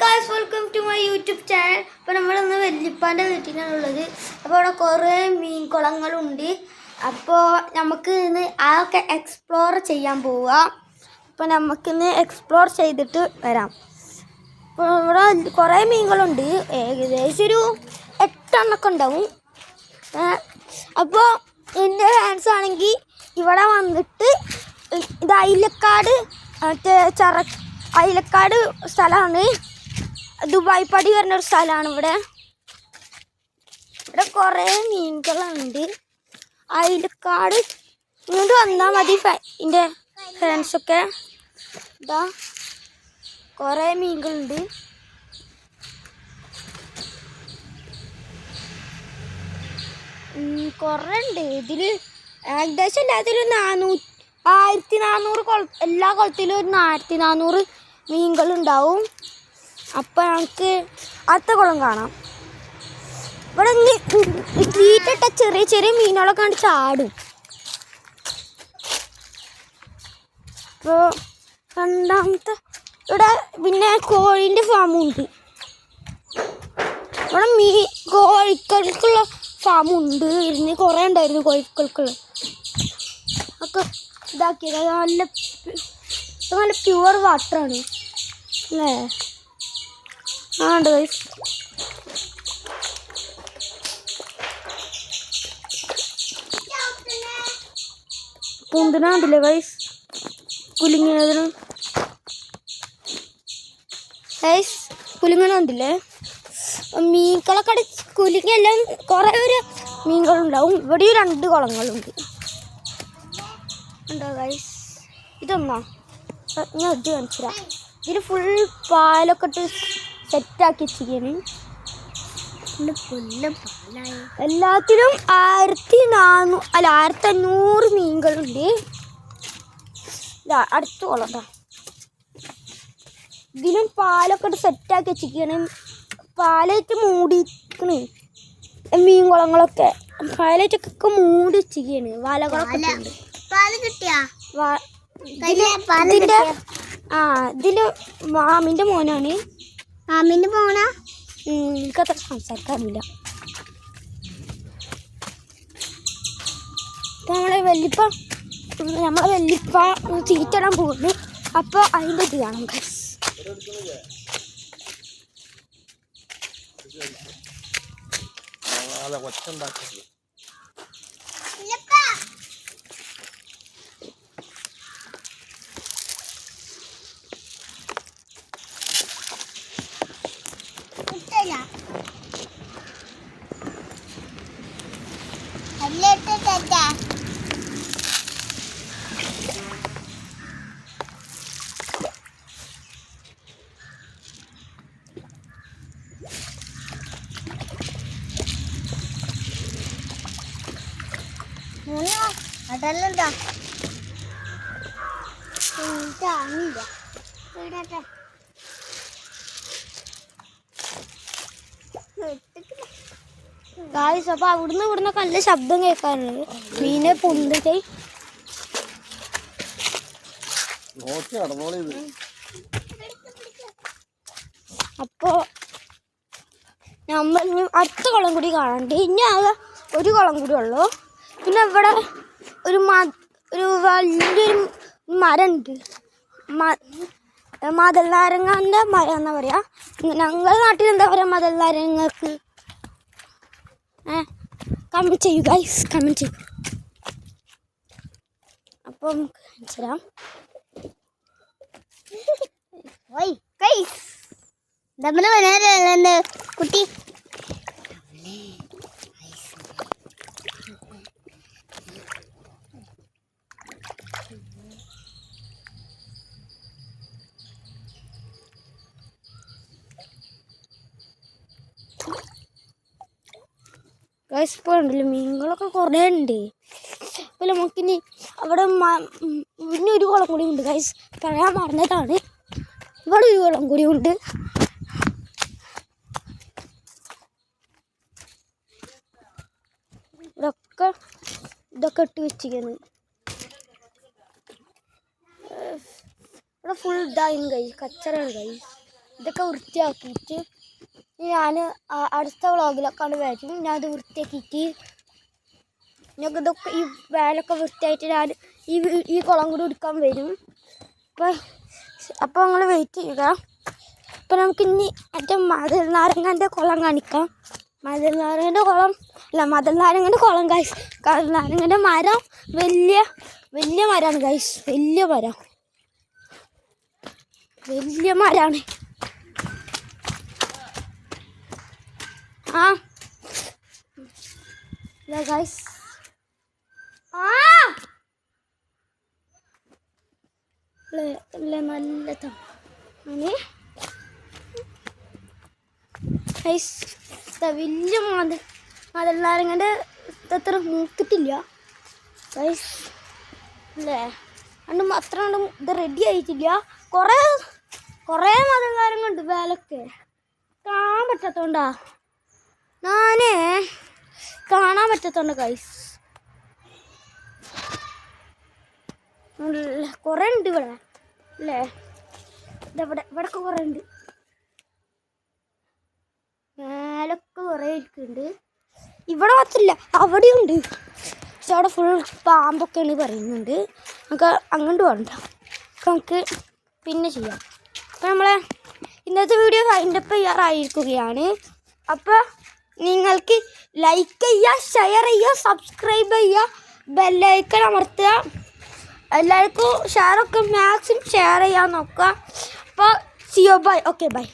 guys, welcome to my YouTube channel. അപ്പോൾ നമ്മളൊന്ന് വെല്ലിപ്പാൻ്റെ വീട്ടിലാണുള്ളത്. അപ്പോൾ അവിടെ കുറേ മീൻ കുളങ്ങളുണ്ട്. അപ്പോൾ നമുക്ക് ഇന്ന് അതൊക്കെ എക്സ്പ്ലോർ ചെയ്യാൻ പോവാം. അപ്പോൾ നമുക്കിന്ന് എക്സ്പ്ലോർ ചെയ്തിട്ട് വരാം. അപ്പോൾ ഇവിടെ കുറേ മീനുകളുണ്ട്, ഏകദേശം ഒരു 8 എണ്ണമൊക്കെ ഉണ്ടാവും. അപ്പോൾ എൻ്റെ ഫാൻസ് ആണെങ്കിൽ ഇവിടെ വന്നിട്ട് ഇത് അയിലക്കാട് അയിലക്കാട് സ്ഥലമാണ്, ദുബായ് പടി വരുന്നൊരു സ്ഥലമാണ്. ഇവിടെ കുറേ മീനുകളുണ്ട്. അയിലക്കാട് ഇങ്ങോട്ട് വന്നാൽ മതി എൻ്റെ ഫ്രണ്ട്സൊക്കെ. ഇതാ കുറേ മീനുകളുണ്ട്. കുറേ ഉണ്ട് ഇതിൽ. ഏകദേശം എല്ലാത്തിലും 1400 എല്ലാ കുളത്തിലും ഒരു 1400 മീനുകളുണ്ടാവും. അപ്പം ഞങ്ങൾക്ക് അടുത്ത കുളം കാണാം. ഇവിടെ തീറ്റിട്ട ചെറിയ ചെറിയ മീനുകളൊക്കെ കണ്ട് ചാടും. ഇപ്പോൾ രണ്ടാമത്തെ ഇവിടെ പിന്നെ കോഴീൻ്റെ ഫാമുണ്ട്. ഇവിടെ കോഴിക്കൾക്കുള്ള ഫാമുണ്ട്. ഇരുന്ന് കുറേ ഉണ്ടായിരുന്നു കോഴിക്കൾക്കുള്ള. ഒക്കെ ഇതാക്കിയത് നല്ല പ്യുവർ വാട്ടറാണ് അല്ലേ? ആണ്ട് ഗൈസ്. പൊന്തിനാണ്ടില്ലേ ഗൈസ് കുലുങ്ങിയതിന്. ഗൈസ് കുലുങ്ങനുണ്ടില്ലേ മീനുകളൊക്കെ കുലുങ്ങിയെല്ലാം കുറേ ഒരു മീനുകളുണ്ടാവും. ഇവിടെ 2 കുളങ്ങളുണ്ട്. ഉണ്ടോ ഗൈസ്? ഇതൊന്നോ ഞാൻ ഇത് കാണിച്ചില്ല. ഇതിൽ ഫുൾ പാലൊക്കെ ഇട്ട് സെറ്റാക്കി വെച്ചിരിക്കുകയാണ്. എല്ലാത്തിലും 1500 മീനുകളുണ്ട്. അടുത്ത കുളം ഇതിലും പാലൊക്കെ ഇട്ട് സെറ്റാക്കി വെച്ചിരിക്കുകയാണ്. പാലായിട്ട് മൂടിക്കണ് മീൻ കുളങ്ങളൊക്കെ. പാലായിട്ടൊക്കെ മൂടി വെച്ചിരിക്കുകയാണ്. വലകളൊക്കെ ഉണ്ട്. ഇതില് മാമിന്റെ മോനാണ്. മാമിന്റെ മോനാ? എനിക്കത്ര സംസാരിക്കാറില്ല. അപ്പൊ നമ്മളെ വെല്ലിപ്പ തീറ്റിടാൻ പോകുന്നു. അപ്പോൾ അതിൻ്റെ ഇത് കാണാം. അതല്ലല്ലോ ഗായ്സ്. അപ്പൊ അവിടുന്ന് നല്ല ശബ്ദം കേൾക്കാറുണ്ട്. മീനെ പൊന്തിട്ട് അപ്പോ നമ്മൾ അടുത്ത കുളം കൂടി കാണാണ്ട്. ഇനി ആകെ ഒരു കുളം കൂടി ഉള്ളു. പിന്നെ ഇവിടെ ഒരു വലിയൊരു മരമുണ്ട്. മദൽ നാരങ്ങാൻ്റെ മരം എന്നാ പറയാ. ഞങ്ങളുടെ നാട്ടിൽ എന്താ പറയാ മദൽ നാരങ്ങക്ക്? കമന്റ് ചെയ്യൂ ഗൈസ്, കമന്റ് ചെയ്യൂ. അപ്പം മനസ്സിലാം കുട്ടി. ഗൈസ് ഇപ്പോൾ ഉണ്ടല്ലോ മീനുകളൊക്കെ കുറേ ഉണ്ട്. അപ്പോൾ നമുക്കിനി അവിടെ പിന്നെ ഒരു കുളം കൂടി ഉണ്ട് ഗൈസ്. പറയാൻ മറന്നതാണ്. ഇവിടെ ഒരു കുളം കൂടി ഉണ്ട്. ഇതൊക്കെ ഇട്ട് വെച്ചിരിക്കുന്നു. ഇവിടെ ഫുൾ ഇതായും ഗൈസ്, കച്ചറാണ് ഗൈസ്. ഇതൊക്കെ വൃത്തിയാക്കിയിട്ട് ഞാൻ അടുത്ത വ്ളോഗിലൊക്കെ വരും. ഞാനത് വൃത്തിയാക്കിയിട്ട് ഞങ്ങൾക്ക് ഇതൊക്കെ ഈ വേലൊക്കെ വൃത്തിയായിട്ട് ഞാൻ ഈ കുളം കൂടി എടുക്കാൻ വരും. അപ്പോൾ നിങ്ങൾ വെയിറ്റ് ചെയ്യുക. അപ്പോൾ നമുക്കിനി മറ്റേ മതിൽ നാരങ്ങൻ്റെ കുളം കാണിക്കാം. മതിൽ നാരങ്ങൻ്റെ കുളം അല്ല, മതിൽ നാരങ്ങൻ്റെ കുളം ഗൈസ്. നാരങ്ങൻ്റെ മരം വലിയ മരമാണ് ഗൈസ്. വലിയ മരമാണ്. ഗൈസ് നല്ല തമാണ് ഗൈസ്. വലിയ മതിൽ നാരങ്ങൻ്റെ അത്ര മൂത്തിട്ടില്ല ഗൈസ് അല്ലേ. അതുകൊണ്ട് അത്ര കണ്ടും ഇത് റെഡി ആയിട്ടില്ല. കുറേ മതിൽ നാരങ്ങുണ്ട്. വേലൊക്കെ കാണാൻ പറ്റാത്തോണ്ടാ, കാണാൻ പറ്റാത്തോണ്ട് ഗൈസ്. കുറേ ഉണ്ട് ഇവിടെ അല്ലേ. ഇവിടൊക്കെ കുറേ ഉണ്ട്. മേലൊക്കെ കുറേ ഇരിക്കുന്നുണ്ട്. ഇവിടെ മാത്രമില്ല, അവിടെയുണ്ട്. പക്ഷെ അവിടെ ഫുൾ പാമ്പൊക്കെയാണ് പറയുന്നുണ്ട്. നമുക്ക് അങ്ങോട്ട് വേണ്ട, നമുക്ക് പിന്നെ ചെയ്യാം. അപ്പോൾ നമ്മളെ ഇന്നത്തെ വീഡിയോ വൈൻഡപ്പ് ചെയ്യാറായിരിക്കുകയാണ്. അപ്പോൾ നിങ്ങൾക്ക് ലൈക്ക് ചെയ്യുക, ഷെയർ ചെയ്യുക, സബ്സ്ക്രൈബ് ചെയ്യുക, ബെല്ലൈക്കൺ അമർത്തുക. എല്ലാവർക്കും ഷെയറൊക്കെ മാക്സിമം ഷെയർ ചെയ്യാൻ നോക്കുക. അപ്പോൾ സിയോ ബൈ. Okay bye.